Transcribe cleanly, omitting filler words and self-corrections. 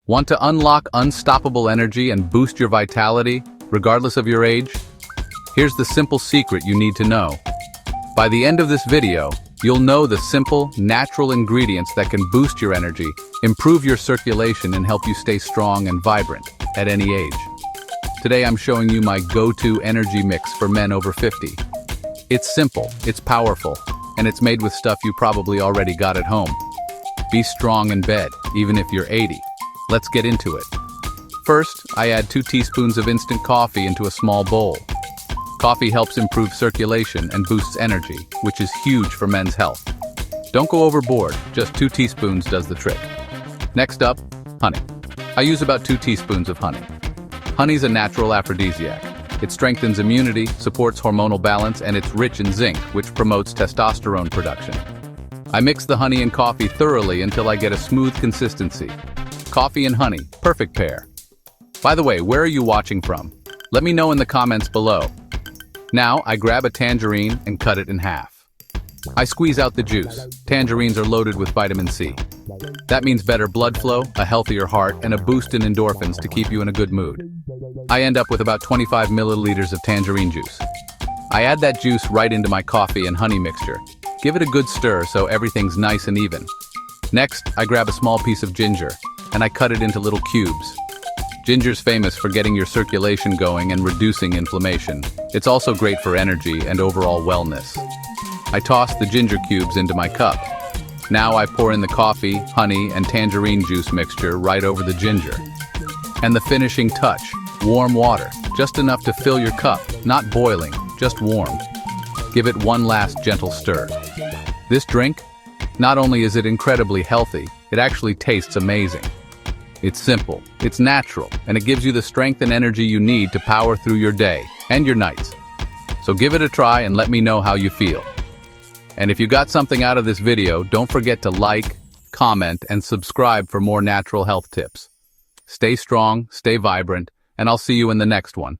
Want to unlock unstoppable energy and boost your vitality, regardless of your age? Here's the simple secret you need to know. By the end of this video, you'll know the simple, natural ingredients that can boost your energy, improve your circulation, and help you stay strong and vibrant at any age. Today I'm showing you my go-to energy mix for men over 50. It's simple, it's powerful, and it's made with stuff you probably already got at home. Be strong in bed, even if you're 80. Let's get into it. First, I add 2 teaspoons of instant coffee into a small bowl. Coffee helps improve circulation and boosts energy, which is huge for men's health. Don't go overboard, just 2 teaspoons does the trick. Next up, honey. I use about 2 teaspoons of honey. Honey's a natural aphrodisiac. It strengthens immunity, supports hormonal balance, and it's rich in zinc, which promotes testosterone production. I mix the honey and coffee thoroughly until I get a smooth consistency. Coffee and honey, perfect pair. By the way, where are you watching from? Let me know in the comments below. Now, I grab a tangerine and cut it in half. I squeeze out the juice. Tangerines are loaded with vitamin C. That means better blood flow, a healthier heart, and a boost in endorphins to keep you in a good mood. I end up with about 25 milliliters of tangerine juice. I add that juice right into my coffee and honey mixture. Give it a good stir so everything's nice and even. Next, I grab a small piece of ginger, and I cut it into little cubes. Ginger's famous for getting your circulation going and reducing inflammation. It's also great for energy and overall wellness. I toss the ginger cubes into my cup. Now I pour in the coffee, honey, and tangerine juice mixture right over the ginger. And the finishing touch, warm water, just enough to fill your cup, not boiling, just warm. Give it one last gentle stir. This drink, not only is it incredibly healthy, it actually tastes amazing. It's simple, it's natural, and it gives you the strength and energy you need to power through your day and your nights. So give it a try and let me know how you feel. And if you got something out of this video, don't forget to like, comment, and subscribe for more natural health tips. Stay strong, stay vibrant, and I'll see you in the next one.